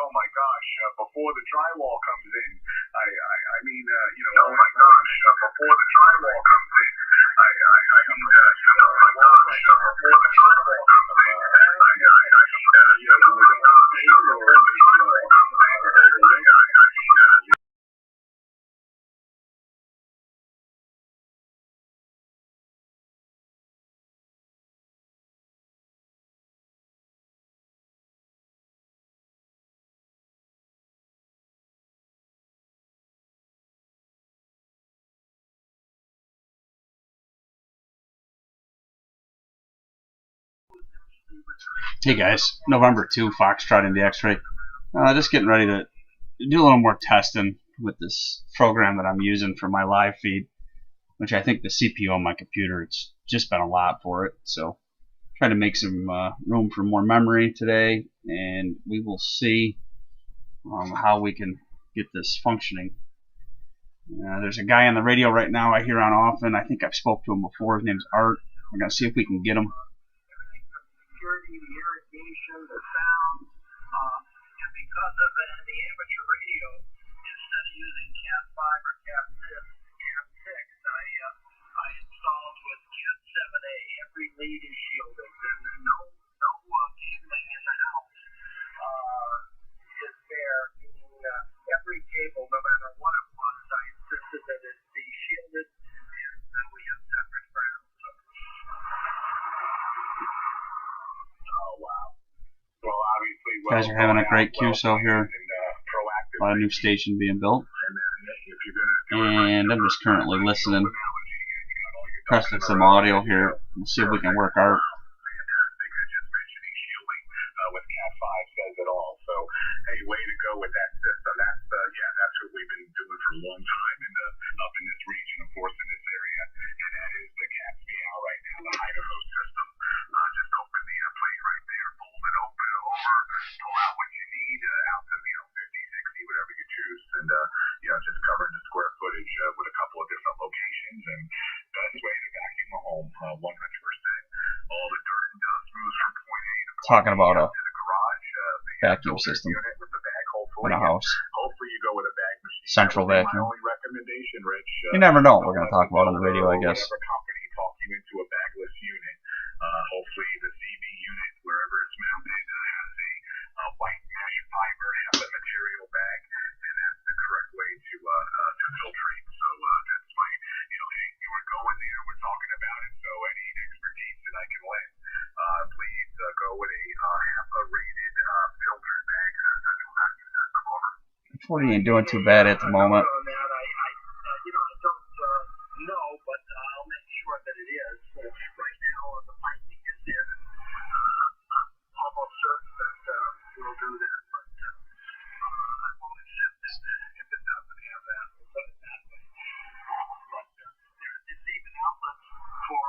oh my gosh, before the drywall comes in, I mean, you know, oh my gosh, before the drywall comes in, I mean, you know, my gosh, before the drywall comes in, you know, was it unpaid or maybe Hey guys, November 2, Foxtrot in the X-Ray. Just getting ready to do a little more testing with this program that I'm using for my live feed, which I think the CPU on my computer, it's just been a lot for it. So trying to make some room for more memory today, and we will see how we can get this functioning. There's a guy on the radio right now I hear on often. I think I've spoke to him before. His name's Art. We're going to see if we can get him. The irrigation, the sound, and because of the amateur radio, instead of using Cat 5 or Cat 6, I installed with Cat 7A. Every lead is shielded. There's no cabling in the house is there, meaning every cable, no matter what it was, I insisted that it be shielded, and we have separate grounds. Oh, wow. Well, obviously, Guys are having a great QSO here. A lot of new station being built. And I'm just currently listening. Testing some audio here. We'll see if we can work Art. With Cat 5 says it all. So, hey, way to go with that system. That's what we've been doing for a long time up in this region, of course, in this area. And that is the Cat's Meow right now, the Idaho system. Just open the plate right there, fold it open over, pull out what you need out to 50, 60, whatever you choose, and just covering the square footage with a couple of different locations. And best way to vacuum a home, 100%. All the dirt and dust moves from point A to point Talking about a to the garage. vacuum system With the bag, in a house. Hopefully you go with a bag machine. Central vacuum. My only recommendation, Rich. You never know what we're going to talk about on the radio, I guess. Whatever company talk you into a bagless unit. Hopefully the CB unit, wherever it's mounted, has a white mesh fiber HEPA material bag, and that's the correct way to filtrate. So that's my, hey, you were going there, we're talking about it, so any expertise that I can lend, please go with a HEPA rated filtered bag central vacuum system. Over. Forty ain't doing too bad at the moment. I don't know, but I'll make sure that it is. Right now, the piping is in. I'm almost certain that we'll do that, but I won't accept it if it doesn't have that. We'll put it that way. But there's even outlets for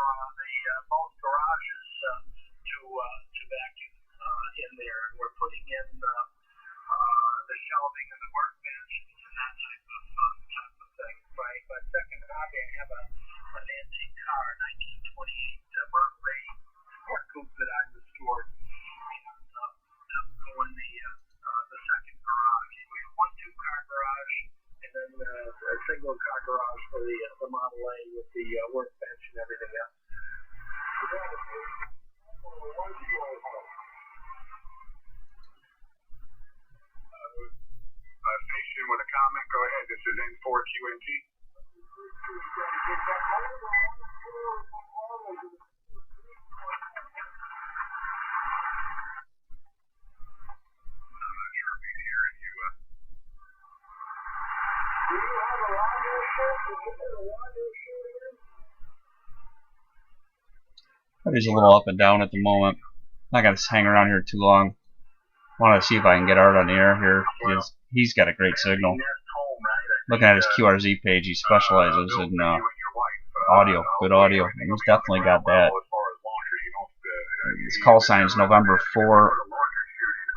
most garages to vacuum in there, and we're putting in the shelving and the workbench and that type of thing. My second hobby, I have an antique car, 1928 Model A sport coupe that I restored, and that will go in the second garage. We have one two-car garage, and then a single-car garage for the Model A with the workbench and everything else. Station with a comment, go ahead. This is N4QNT. He's a little up and down at the moment. Not going to hang around here too long. Want to see if I can get Art on the air here. He's got a great signal. Looking at his QRZ page, he specializes in audio, good audio, and he's definitely got that. His call sign is November 4,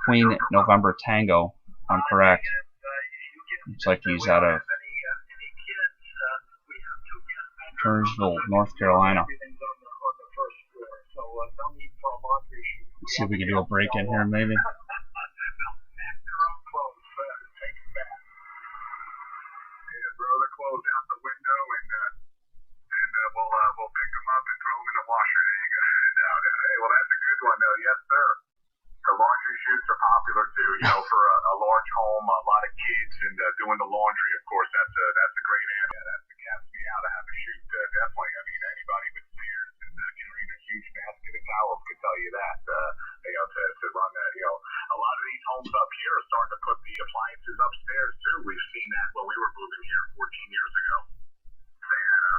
Queen November Tango. I'm correct. Looks like he's out of Turnersville, North Carolina. Let's see if we can do a break in here, maybe. popular too. You know, for a large home, a lot of kids, and doing the laundry. Of course, that's a great ad. Yeah, that's the caps me out. I have a chute. Definitely. I mean, anybody with stairs and carrying a huge basket of towels could tell you that. You know, to run that. You know, a lot of these homes up here are starting to put the appliances upstairs too. We've seen that when we were moving here 14 years ago. They had a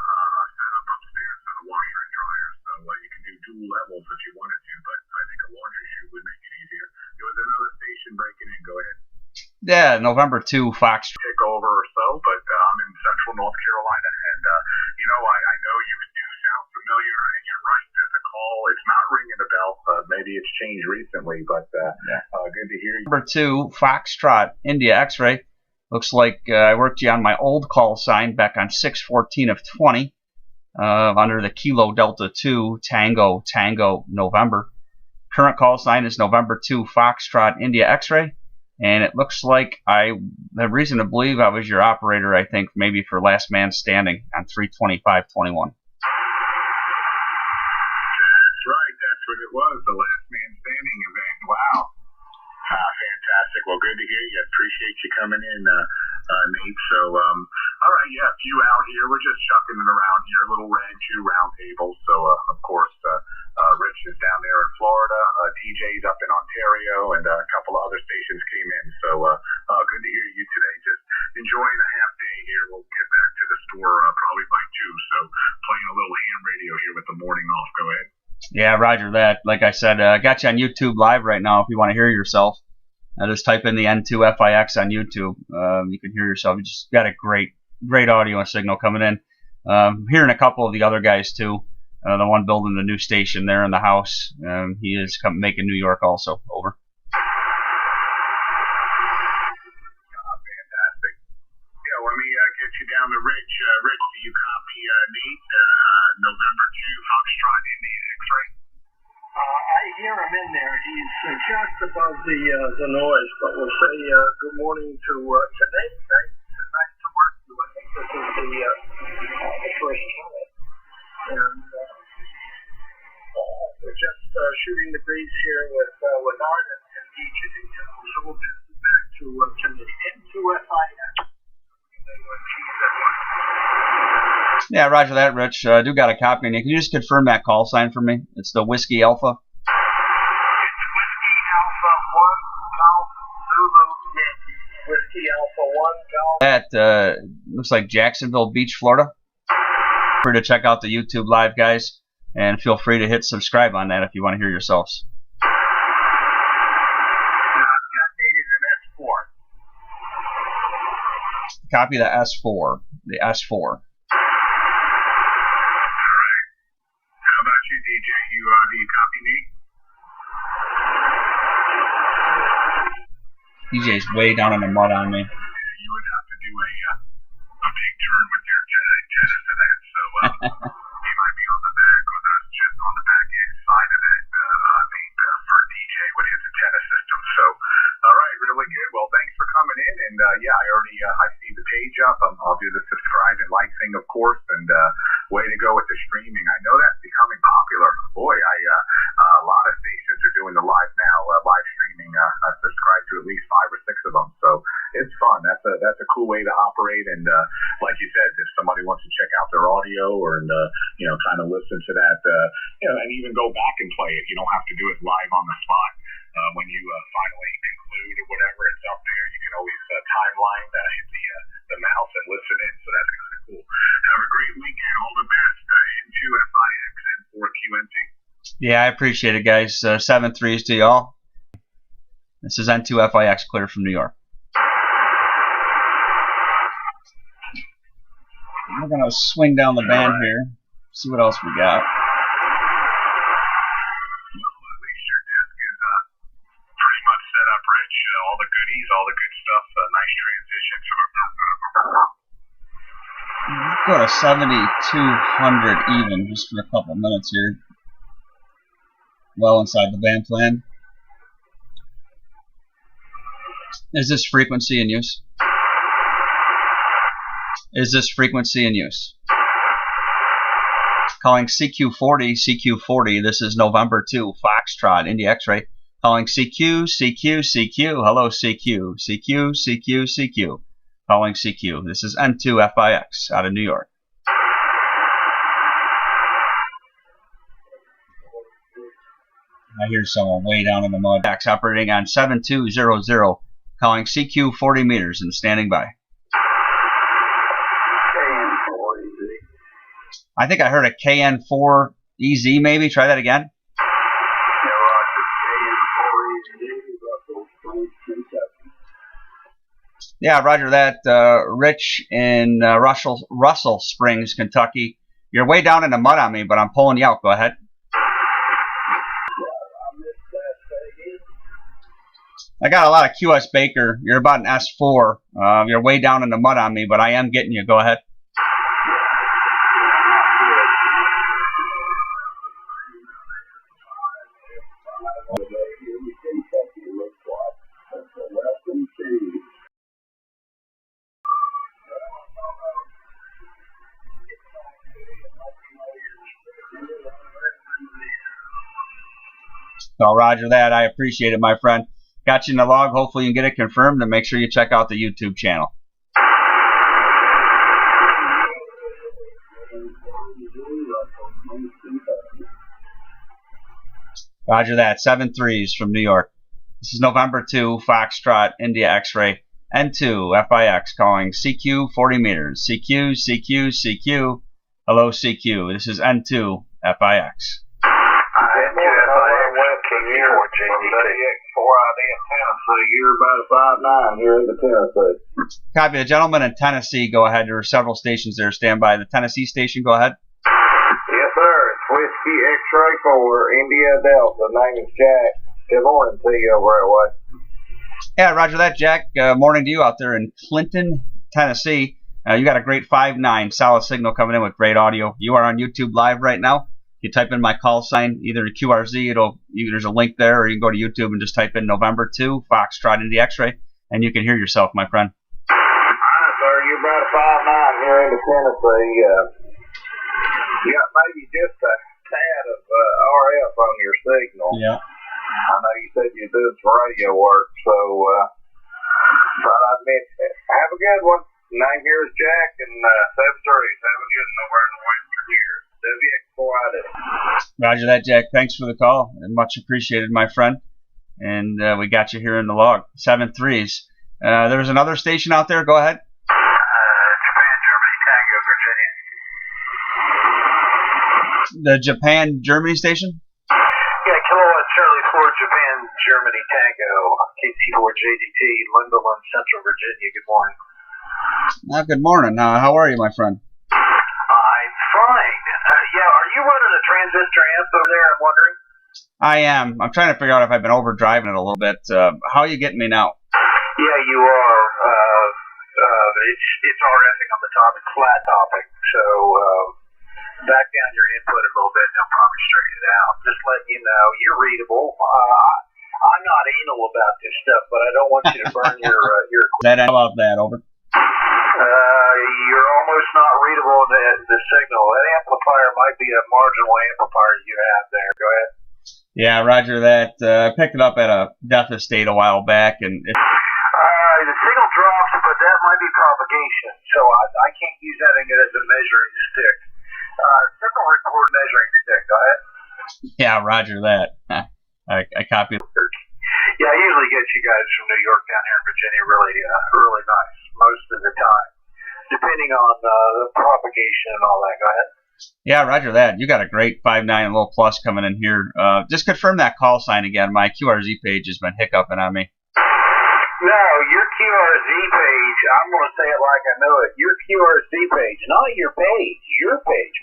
setup upstairs for the washer and dryer, so you can do dual levels if you wanted to. But I think a laundry chute would make it easier. There was another station breaking in. Go ahead. Yeah, November 2, Fox. Take over or so, but I'm in central North Carolina, and you know, I know you do sound familiar, and you're right. The call, it's not ringing a bell. Maybe it's changed recently, but good to hear you. Number 2, Foxtrot, India X-ray. Looks like I worked you on my old call sign back on 6/14 of 20 under the Kilo Delta 2 Tango November. Current call sign is November 2 Foxtrot India X-ray, and it looks like I have reason to believe I was your operator. I think maybe for Last Man Standing on 3/25/21. That's right. That's what it was. The Last Man Standing event. Wow. Fantastic. Well, good to hear you. Appreciate you coming in, Nate. So, all right, yeah, a few out here. We're just chucking it around here. A little red, 2 round tables. So, of course, Rich is down there in Florida. DJ's up in Ontario, and a couple of other stations came in. So, good to hear you today. Just enjoying a half day here. We'll get back to the store probably by 2. So, playing a little ham radio here with the morning off. Go ahead. Yeah, roger that. Like I said, I got you on YouTube Live right now if you want to hear yourself. Just type in the N2FIX on YouTube. You can hear yourself. You just got a great audio signal coming in. Hearing a couple of the other guys too. The one building the new station there in the house. He is making New York also. Over. Fantastic. Yeah, let me get you down to Rich. Rich, do you copy Nate? November 2 Foxtrot India X-ray. I hear him in there. He's just above the noise, but we'll say good morning to Nate. Nice to work with you. I think this is the first time. And we're just shooting the breeze here with Art and DJ. So we'll pass it back to Nate. N2FIX. Yeah, roger that, Rich. I do got a copy. Can you just confirm that call sign for me? It's the Whiskey Alpha. It's Whiskey Alpha 1 Golf Zulu Yankee. Whiskey Alpha 1 Golf. That looks like Jacksonville Beach, Florida. Free to check out the YouTube Live, guys, and feel free to hit subscribe on that if you want to hear yourselves. Got dated in S4. Copy the S4. The S4. DJ, do you copy me? DJ's way down in the mud on me. You would have to do a big turn with your antenna to that, so he might be on the back or just on the back end side of that for DJ with his antenna system. So, all right, really good. Well, thanks for coming in, and yeah, I see the page up. I'll do the subscribe and like thing, of course, and way to go with the streaming. I know that's becoming popular. Boy, a lot of stations are doing the live now, live streaming. I subscribe to at least 5 or 6 of them, so it's fun. That's a cool way to operate. And like you said, if somebody wants to check out their audio or kind of listen to that, and even go back and play it, you don't have to do it live on the spot. When you finally conclude or whatever, it's up there. You can always timeline, hit the mouse and listen in. So that's kind of cool. Have a great weekend. All the best. N2FIX and 4QNT. Yeah, I appreciate it, guys. 7 threes to y'all. This is N2FIX clear from New York. We're going to swing down the band here. See what else we got. All the goodies, all the good stuff, nice transition. Go to 7,200 even just for a couple minutes here. Well inside the band plan. Is this frequency in use? Is this frequency in use? Calling CQ40, CQ40. This is November 2, Foxtrot, India X-ray. Calling CQ, CQ, CQ. Hello, CQ, CQ, CQ, CQ. Calling CQ. This is N2FIX out of New York. I hear someone way down in the mud. Operating on 7200. Calling CQ 40 meters and standing by. I think I heard a KN4EZ maybe. Try that again. Yeah, roger that. Rich in Russell Springs, Kentucky. You're way down in the mud on me, but I'm pulling you out. Go ahead. I got a lot of QS Baker. You're about an S4. You're way down in the mud on me, but I am getting you. Go ahead. So roger that. I appreciate it, my friend. Got you in the log. Hopefully you can get it confirmed, and make sure you check out the YouTube channel. Roger that. 7-3s from New York. This is November 2, Foxtrot, India X-ray, N2FIX calling CQ 40 meters. CQ, CQ, CQ. Hello, CQ. This is N2FIX. You're about a 5'9" here in the Tennessee. Copy. The gentleman in Tennessee, go ahead. There are several stations there. Stand by. The Tennessee station, go ahead. Yes, sir. It's Whiskey X-Ray 4, India Delta. Name is Jack. Good morning to you over that way. Yeah, roger that, Jack. Morning to you out there in Clinton, Tennessee. You got a great 5'9", solid signal coming in with great audio. You are on YouTube Live right now. You type in my call sign, either QRZ, there's a link there, or you can go to YouTube and just type in November 2, Foxtrot, India X-ray, and you can hear yourself, my friend. All right, sir. You're about a 5'9" here in the Tennessee. You got maybe just a tad of RF on your signal. Yeah. I know you said you did some radio work, so thought I'd mention it. Have a good one. Name here is Jack, and 7-3. Have a good one over in the Western here. Roger that, Jack. Thanks for the call. Much appreciated, my friend. And we got you here in the log. 7-3s. There was another station out there. Go ahead. Japan, Germany, Tango, Virginia. The Japan, Germany station? Yeah, Kilowatt Charlie 4, Japan, Germany, Tango. KT4 JDT, Lindeland, Central Virginia. Good morning. Good morning. How are you, my friend? I'm fine. Yeah, are you running a transistor amp over there, I'm wondering? I am. I'm trying to figure out if I've been overdriving it a little bit. How are you getting me now? Yeah, you are. It's RFing on the top. It's flat topping. So back down your input a little bit and I'll probably straighten it out. Just letting you know, you're readable. I'm not anal about this stuff, but I don't want you to burn your How about that? Over. You're almost not readable the signal. That amplifier might be a marginal amplifier you have there. Go ahead. Yeah, roger that. I picked it up at a Death Estate a while back, and the signal drops, but that might be propagation. So I can't use that as a measuring stick. Signal record measuring stick. Go ahead. Yeah, roger that. I copied. Yeah, I usually get you guys from New York down here in Virginia really nice most of the time, depending on the propagation and all that. Go ahead. Yeah, roger that. You got a great 5'9" and a little plus coming in here. Just confirm that call sign again. My QRZ page has been hiccuping on me. No, your QRZ page, I'm going to say it like I know it. Your QRZ page, not your page,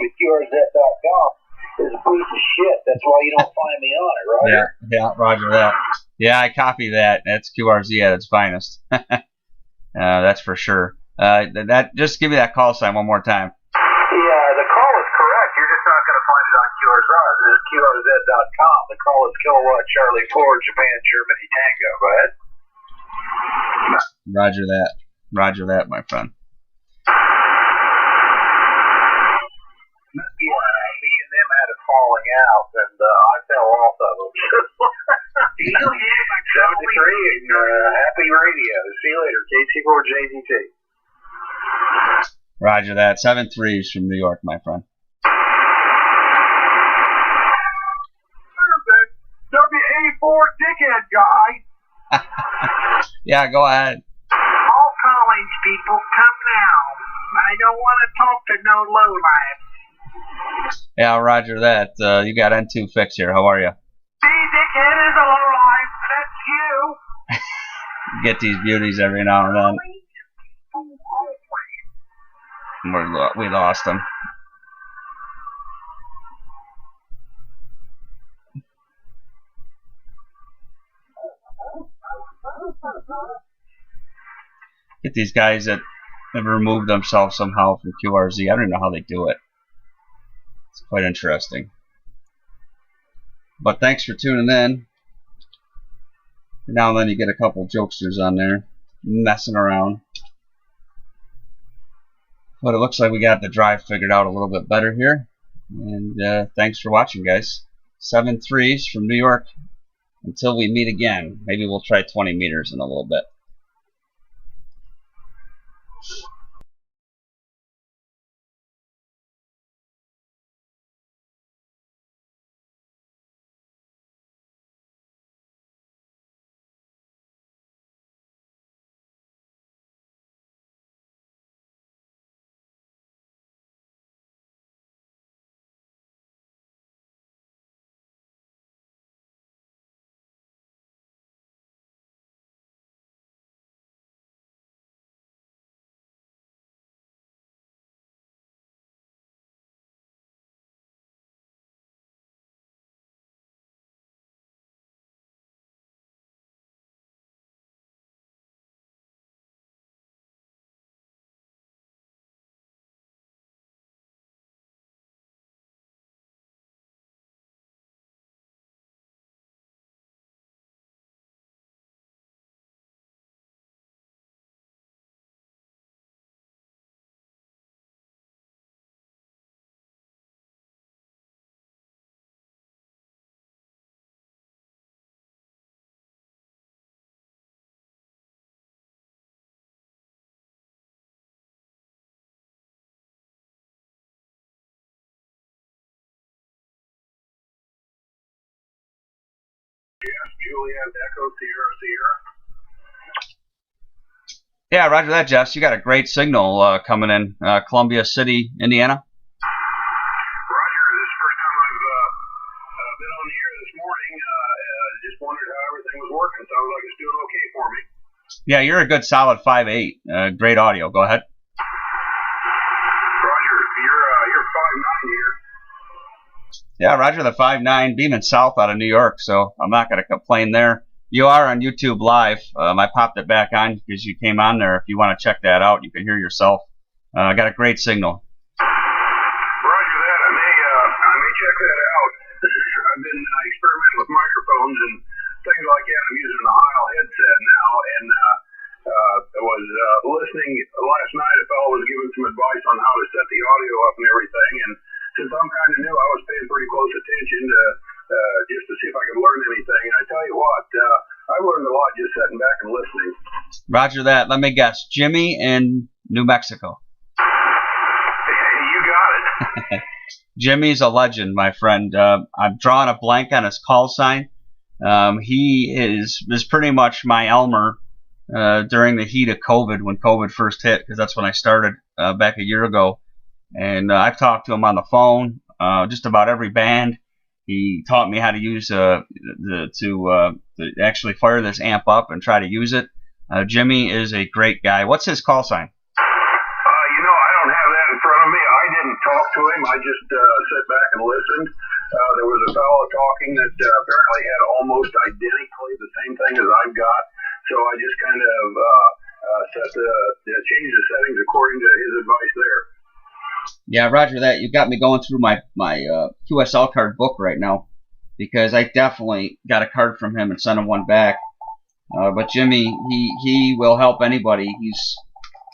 with QRZ.com is a piece of shit. That's why you don't find me on it, right? Yeah, roger that. Yeah, I copy that. That's QRZ at its finest. That's for sure. Just give me that call sign one more time. Yeah, the call is correct. You're just not going to find it on QRZ. This is QRZ.com. The call is Kilowatt Charlie 4, Japan, Germany, Tango. Go ahead. Roger that. Roger that, my friend. Me and them had a falling out, and I fell off of them. 73 and happy radio. See you later. KT4JDT. Roger that. 7-3s from New York, my friend. WA4 dickhead guy. Yeah, go ahead. All college people, come now. I don't want to talk to no lowlife. Yeah, roger that. You got N2FIX here. How are you? See, dickhead is a lowlife. That's you. Get these beauties every now and then. We lost them. Get these guys that have removed themselves somehow from QRZ. I don't even know how they do it. It's quite interesting. But thanks for tuning in. Now and then you get a couple jokesters on there messing around. But it looks like we got the drive figured out a little bit better here. And thanks for watching, guys. 7-3s from New York. Until we meet again. Maybe we'll try 20 meters in a little bit. Juliet Echo Sierra Sierra. Yeah, roger that, Jess. You got a great signal coming in Columbia City, Indiana. Roger, this is the first time I've been on the air this morning. Just wondered how everything was working. Sounds like it's doing okay for me. Yeah, you're a good solid 5'8". Great audio. Go ahead. Roger, you're 5'9" here. Yeah, roger the 5'9", beaming south out of New York, so I'm not going to complain there. You are on YouTube Live. I popped it back on because you came on there. If you want to check that out, you can hear yourself. I got a great signal. Roger that. I may check that out. I've been experimenting with microphones and things like that. I'm using an Heil headset now, and I was listening last night. A fellow was giving some advice on how to set the audio up and everything, and since I'm kind of new, I was paying pretty close attention to just to see if I could learn anything. And I tell you what, I learned a lot just sitting back and listening. Roger that. Let me guess. Jimmy in New Mexico. You got it. Jimmy's a legend, my friend. I'm drawing a blank on his call sign. He is pretty much my Elmer during the heat of COVID, when COVID first hit, because that's when I started back a year ago. And I've talked to him on the phone, just about every band. He taught me how to use to actually fire this amp up and try to use it. Jimmy is a great guy. What's his call sign? I don't have that in front of me. I didn't talk to him. I just sat back and listened. There was a fellow talking that apparently had almost identically the same thing as I've got. So I just kind of changed the settings according to his advice there. Yeah, roger that. You got me going through my QSL card book right now, because I definitely got a card from him and sent him one back. But Jimmy, he will help anybody. He's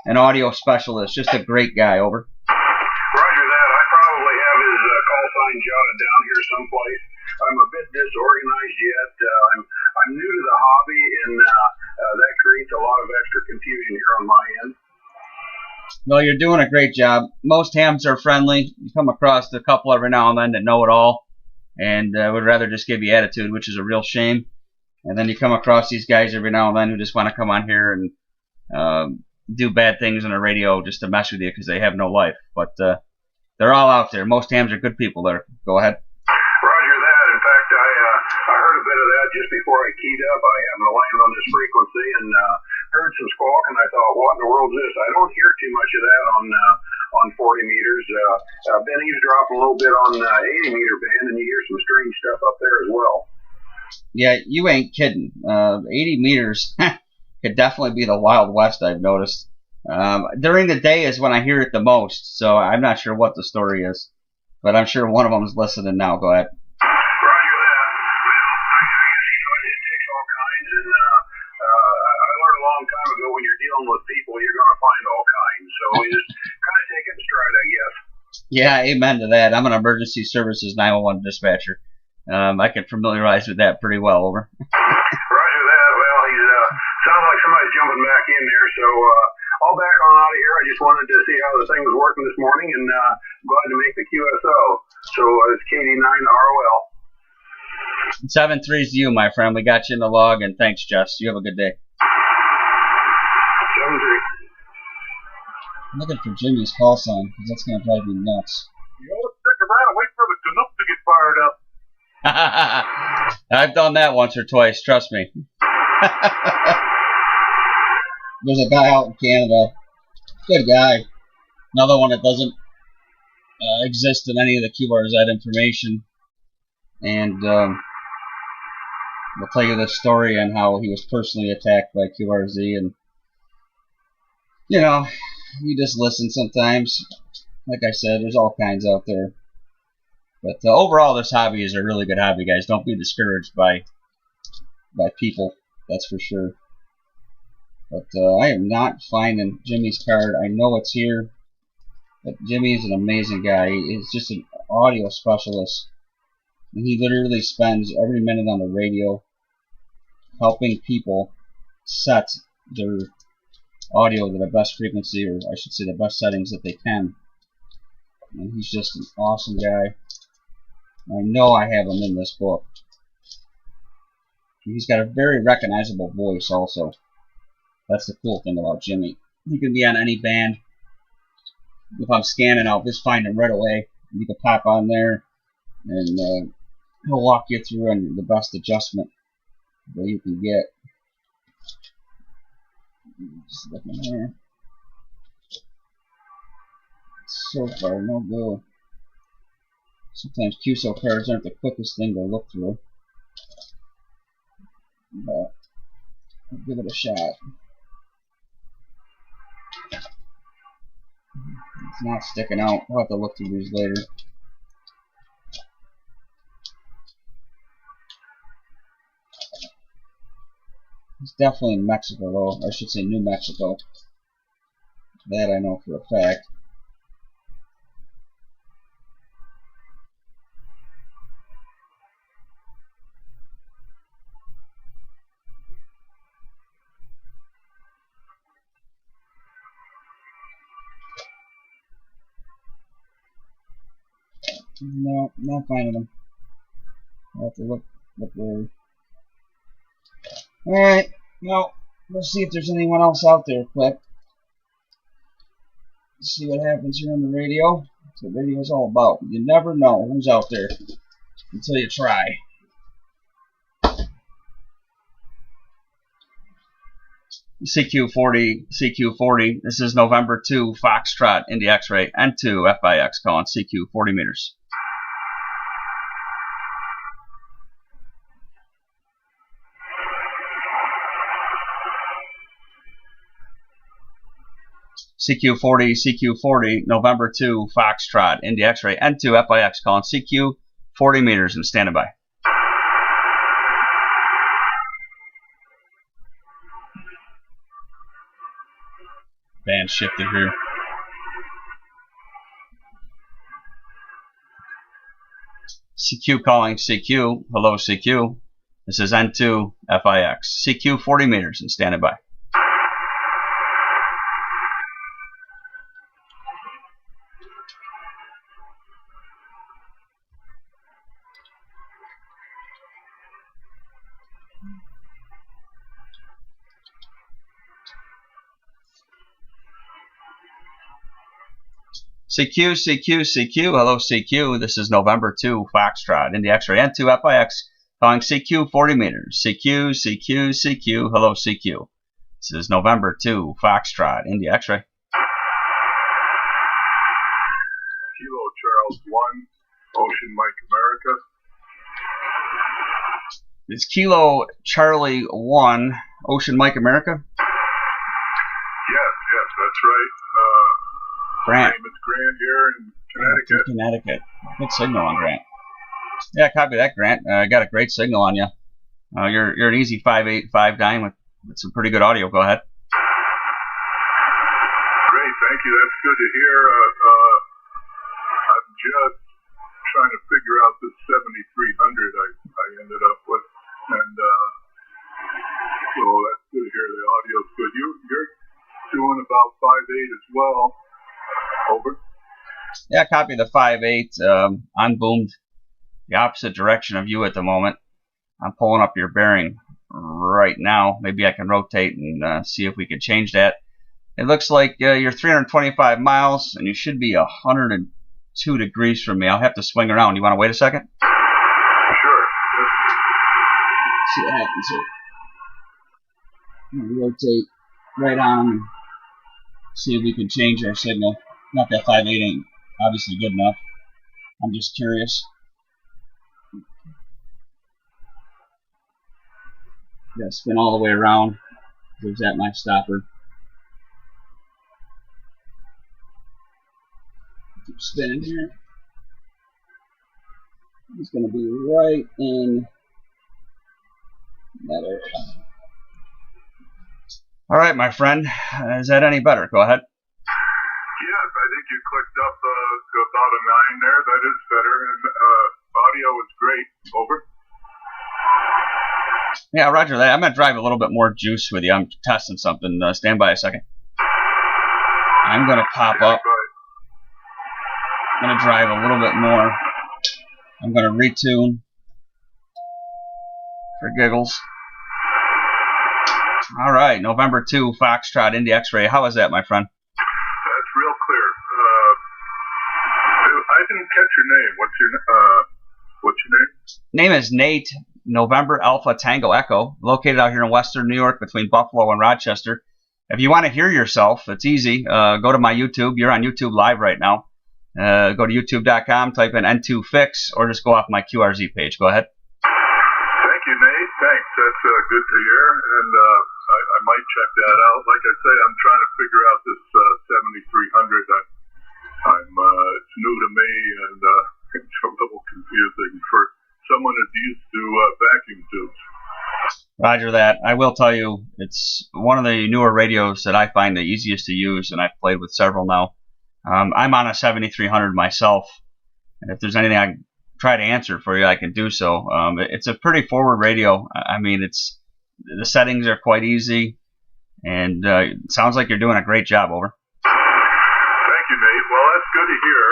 an audio specialist, just a great guy. Over. Roger that. I probably have his call sign jotted down here someplace. I'm a bit disorganized yet. I'm new to the hobby, and that creates a lot of extra confusion here on my end. Well, you're doing a great job. Most hams are friendly. You come across a couple every now and then that know it all, and would rather just give you attitude, which is a real shame. And then you come across these guys every now and then who just want to come on here and do bad things on the radio just to mess with you because they have no life. But they're all out there. Most hams are good people there. Go ahead. Roger that. In fact, I heard a bit of that just before I keyed up. I happened to land on this frequency and heard some squawk, and I thought, what in the world is this? I don't hear too much of that on 40 meters. I've been eavesdropping a little bit on 80 meter band, and you hear some strange stuff up there as well. Yeah, you ain't kidding. 80 meters could definitely be the Wild West, I've noticed. During the day is when I hear it the most, so I'm not sure what the story is. But I'm sure one of them is listening now. Go ahead. Roger that. Well, it takes all kinds, and I learned a long time ago when you're dealing with people, you're going to find all kinds. So you just kind of take it in stride, I guess. Yeah, amen to that. I'm an emergency services 911 dispatcher. I can familiarize with that pretty well. Over. Roger that. Well, he's sounds like somebody's jumping back in there, so I'll back on out of here. I just wanted to see how the thing was working this morning, and glad to make the QSO. So it's KD9ROL. 7-3's you, my friend. We got you in the log, and thanks, Jess. You have a good day. 7-3. I'm looking for Jimmy's call sign, because that's going to drive me nuts. You ought to stick around and wait for the Canuck to get fired up. I've done that once or twice, trust me. There's a guy out in Canada, good guy, another one that doesn't exist in any of the QRZ information, and we'll tell you the story on how he was personally attacked by QRZ, and you know, you just listen sometimes. Like I said, there's all kinds out there. But overall, this hobby is a really good hobby, guys. Don't be discouraged by people, that's for sure. But I am not finding Jimmy's card. I know it's here, but Jimmy is an amazing guy. He's just an audio specialist. And he literally spends every minute on the radio helping people set their audio to the best frequency, or I should say the best settings that they can. And he's just an awesome guy. I know I have him in this book. He's got a very recognizable voice also. That's the cool thing about Jimmy. He can be on any band. If I'm scanning, I'll just find him right away. You can pop on there, and he'll walk you through on the best adjustment that you can get. Just looking there. So far, no go. Sometimes QSO cards aren't the quickest thing to look through, but I'll give it a shot. It's not sticking out. I'll have to look through these later. It's definitely in Mexico, though. I should say New Mexico. That I know for a fact. No, not finding them. I'll have to look where. Alright, well, let's see if there's anyone else out there quick. Let's see what happens here on the radio. That's what radio is all about. You never know who's out there until you try. CQ40, this is November 2, Foxtrot, Indy X-Ray, N2FIX calling CQ 40 meters. CQ40, November 2, Foxtrot, Indy X-Ray, N2FIX calling CQ 40 meters and standing by. Band shifted here. CQ calling CQ. Hello, CQ. This is N2FIX. CQ 40 meters and standing by. CQ, CQ, CQ, hello CQ, this is November 2, Foxtrot, India X-ray, N2FIX, calling CQ 40 meters, CQ, CQ, CQ, hello CQ. This is November 2, Foxtrot, India X-ray. Kilo Charles 1, Ocean Mike America. It's Kilo Charlie 1, Ocean Mike America? Yes, that's right. Grant. My name is Grant here in Connecticut. Connecticut. Good signal on Grant. Yeah, copy that, Grant. I got a great signal on you. You're an easy 5'8", 5'9" with some pretty good audio. Go ahead. Great, thank you. That's good to hear. I'm just trying to figure out this 7300 I ended up with, and so that's good to hear. The audio's good. You're doing about 5'8" as well. Over. Yeah, copy the 5'8". I'm boomed the opposite direction of you at the moment. I'm pulling up your bearing right now. Maybe I can rotate and see if we can change that. It looks like you're 325 miles and you should be 102 degrees from me. I'll have to swing around. You want to wait a second? Sure. See what happens here. I'm going to rotate right on. See if we can change our signal. Not that 5'8" ain't obviously good enough. I'm just curious. Gotta spin all the way around. Is that my stopper? Keep spinning here. It's gonna be right in that area. All right, my friend. Is that any better? Go ahead. Yes, I think you clicked up to about a 9 there. That is better, and audio is great. Over. Yeah, roger that. I'm going to drive a little bit more juice with you. I'm testing something. Stand by a second. I'm going to pop up. I'm going to drive a little bit more. I'm going to retune for giggles. All right, November 2, Foxtrot, India X-ray. How is that, my friend? That's real clear. I didn't catch your name. What's your name? Name is Nate, November Alpha Tango Echo, located out here in Western New York between Buffalo and Rochester. If you want to hear yourself, it's easy. Go to my YouTube. You're on YouTube Live right now. Go to youtube.com, type in N2FIX, or just go off my QRZ page. Go ahead. Thank you, Nate. Thanks. That's good to hear, and I might check that out. Like I say, I'm trying to figure out this 7300. It's new to me, and it's a little confusing for someone who's used to vacuum tubes. Roger that. I will tell you, it's one of the newer radios that I find the easiest to use, and I've played with several now. I'm on a 7300 myself, and if there's anything I can try to answer for you, I can do so. It's a pretty forward radio. I mean, the settings are quite easy, and it sounds like you're doing a great job. Over. Thank you, Nate. Well, that's good to hear.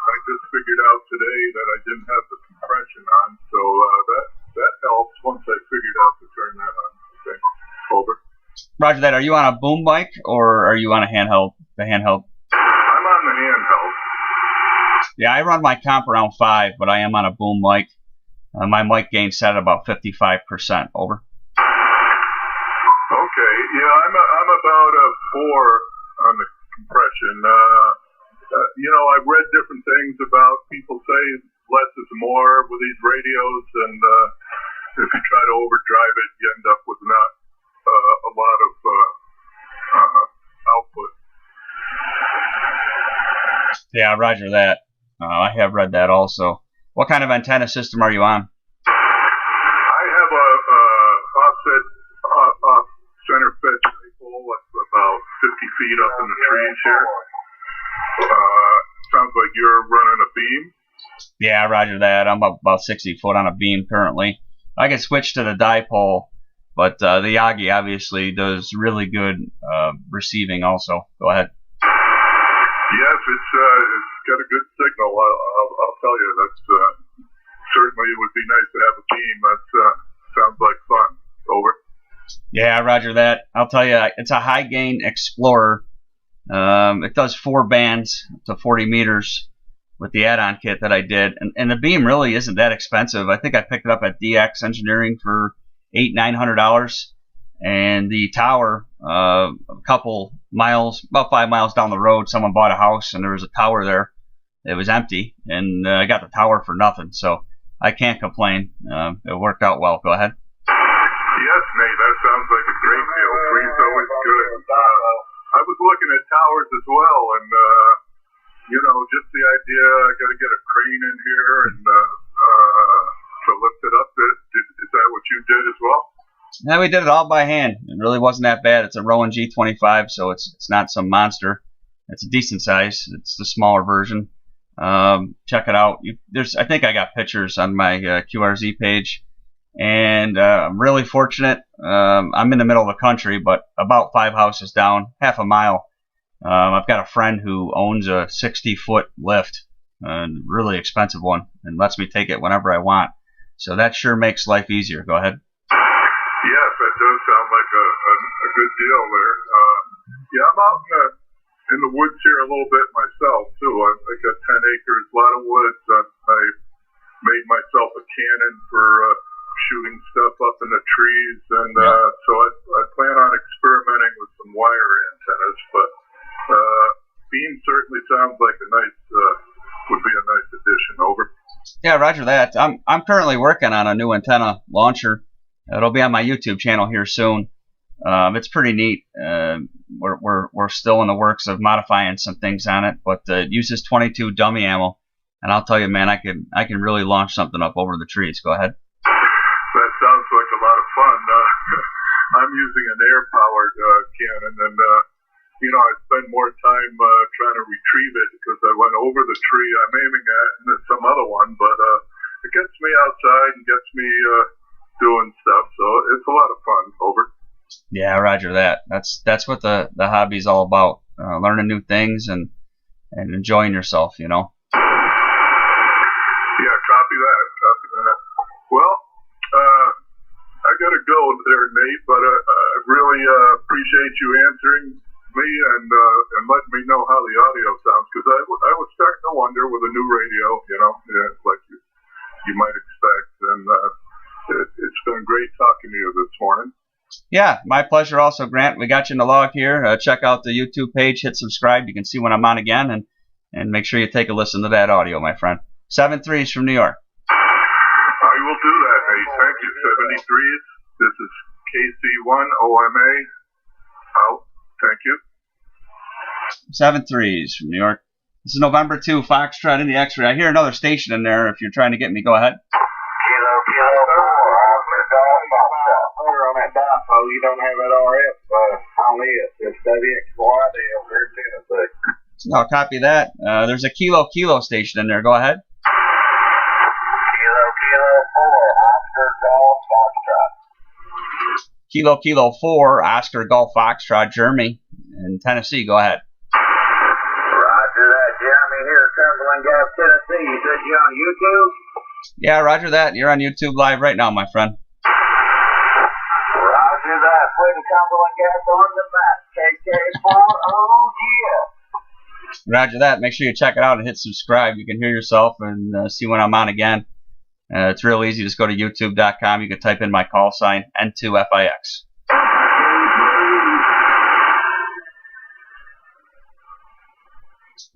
I just figured out today that I didn't have the compression on, so that helps once I figured out to turn that on. Okay. Over. Roger that. Are you on a boom mic or are you on a handheld? The handheld. I'm on the handheld. Yeah, I run my comp around 5, but I am on a boom mic. My mic gain set at about 55%. Over. Okay. Yeah, I'm about a 4 on the compression. I've read different things about people say less is more with these radios, and if you try to overdrive it, you end up with not a lot of output. Yeah, roger that. I have read that also. What kind of antenna system are you on? I have a offset center fetch dipole about 50 feet up in the trees here. Sounds like you're running a beam. Yeah, roger that. I'm about 60 foot on a beam currently. I could switch to the dipole, but the Yagi obviously does really good receiving also. Go ahead. Yes, it's got a good signal. I'll tell you. That's certainly, it would be nice to have a beam. That sounds like fun. Over. Yeah, roger that. I'll tell you, it's a high gain Explorer. It does 4 bands to 40 meters with the add-on kit that I did, and the beam really isn't that expensive. I think I picked it up at DX Engineering for $800-900, and the tower, a couple miles, about 5 miles down the road, someone bought a house and there was a tower there. It was empty, and I got the tower for nothing, so I can't complain. It worked out well. Go ahead. Yes, Nate, that sounds like a great deal. Three's always good. I was looking at towers as well, and just the idea, I got to get a crane in here and to lift it up. Is that what you did as well? Yeah, we did it all by hand. It really wasn't that bad. It's a Rowan G25, so it's not some monster. It's a decent size. It's the smaller version. Check it out. I think I got pictures on my QRZ page, and I'm really fortunate. I'm in the middle of the country, but about 5 houses down, half a mile. I've got a friend who owns a 60-foot lift, a really expensive one, and lets me take it whenever I want. So that sure makes life easier. Go ahead. Yes, that does sound like a good deal there. Yeah, I'm out in the woods here a little bit myself too. I got 10 acres, a lot of woods. I made myself a cannon for shooting stuff up in the trees, and so I plan on experimenting with some wire antennas. But beam certainly sounds like would be a nice addition. Over. Yeah, roger that. I'm currently working on a new antenna launcher. It'll be on my YouTube channel here soon. It's pretty neat. We're still in the works of modifying some things on it, but it uses 22 dummy ammo, and I'll tell you, man, I can really launch something up over the trees. Go ahead. That sounds like a lot of fun. I'm using an air-powered cannon, and I spend more time trying to retrieve it because I went over the tree I'm aiming at and then some other one, but it gets me outside and gets me doing stuff, so it's a lot of fun. Over. Yeah, roger that. That's what the hobby's all about. Learning new things and enjoying yourself, Yeah, copy that. Well, I gotta go there, Nate, but I really appreciate you answering me and letting me know how the audio sounds, because I was starting to wonder with a new radio, like you might expect, and it's been great talking to you this morning. Yeah, my pleasure also, Grant. We got you in the log here. Check out the YouTube page, hit subscribe. You can see when I'm on again, and make sure you take a listen to that audio, my friend. 7-3s from New York. I will do that, Nate. Thank you. 73s. This is KC1OMA. Out. Thank you. 7-3s from New York. This is November 2, Foxtrot in the X-ray. I hear another station in there. If you're trying to get me, go ahead. Kilo 4, on that dipole, you don't have that RF on it. It's WXYD over here in Tennessee. I'll copy that. There's a Kilo station in there. Go ahead. Kilo 4, Oscar Golf Foxtrot. Kilo 4, Oscar Golf Foxtrot, Jeremy in Tennessee. Go ahead. Roger that, Jeremy here at Cumberland Gap, Tennessee. You said you're on YouTube? Yeah, roger that. You're on YouTube Live right now, my friend. Roger that. Putting Cumberland Gap on the map. KK4, oh yeah. Roger that. Make sure you check it out and hit subscribe. You can hear yourself and see when I'm on again. It's real easy. Just go to youtube.com. You can type in my call sign, N2FIX.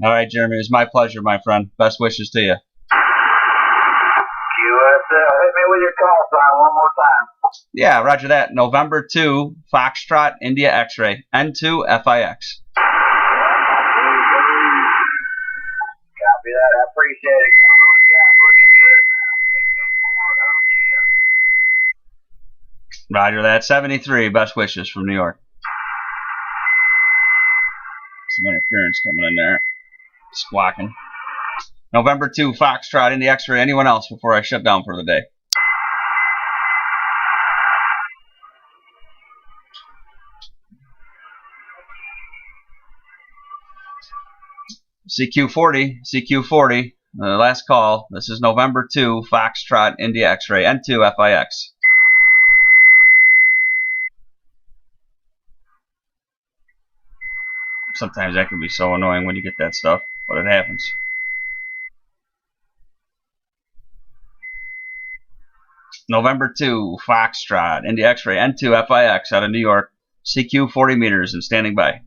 All right, Jeremy. It was my pleasure, my friend. Best wishes to you. QSL. Hit me with your call sign one more time. Yeah, roger that. November 2, Foxtrot, India X-ray, N2FIX. Copy that. I appreciate it. Cumberland Gap looking good now. KK4 OGM. Roger that. 73. Best wishes from New York. Some interference coming in there. Squawking. November 2, Foxtrot, India X-ray. Anyone else before I shut down for the day? CQ40, last call. This is November 2, Foxtrot, India X-ray, N2FIX. Sometimes that can be so annoying when you get that stuff, but it happens. November 2, Foxtrot, India X-ray, N2FIX out of New York, CQ 40 meters and standing by.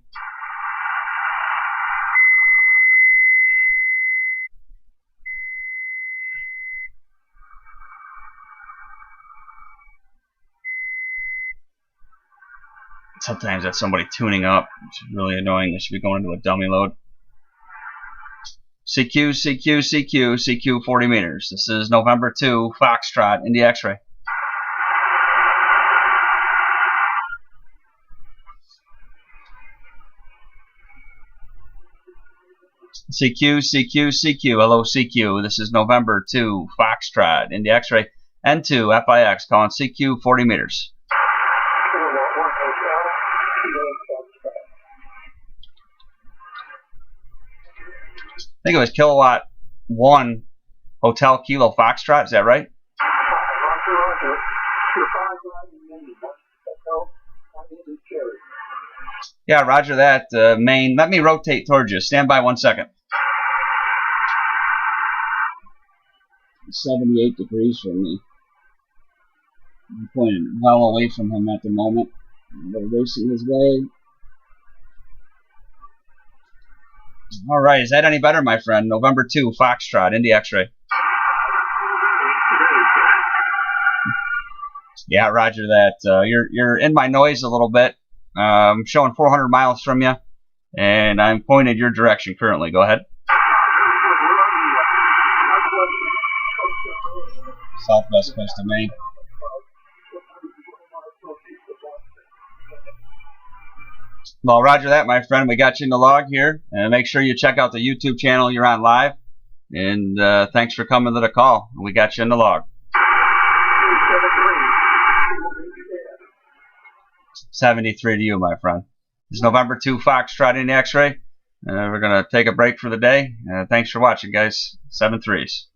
Sometimes that's somebody tuning up, which is really annoying. They should be going into a dummy load. CQ 40 meters. This is November 2, Foxtrot, India X-ray. CQ, hello CQ. This is November 2, Foxtrot, India X-ray, N2FIX, calling CQ 40 meters. I think it was Kilowatt 1 Hotel Kilo Foxtrot, is that right? Yeah, roger that, Maine. Let me rotate towards you. Stand by 1 second. 78 degrees from me. I'm pointing well away from him at the moment. We're racing his way. All right, is that any better, my friend? November 2, Foxtrot, India X-ray. Yeah, roger that. You're in my noise a little bit. I'm showing 400 miles from you, and I'm pointed your direction currently. Go ahead. Southwest coast of Maine. Well, roger that, my friend. We got you in the log here. And make sure you check out the YouTube channel. You're on live. And thanks for coming to the call. We got you in the log. 73 to you, my friend. It's November 2, Foxtrot in the X-ray. We're going to take a break for the day. Thanks for watching, guys. 7-3s.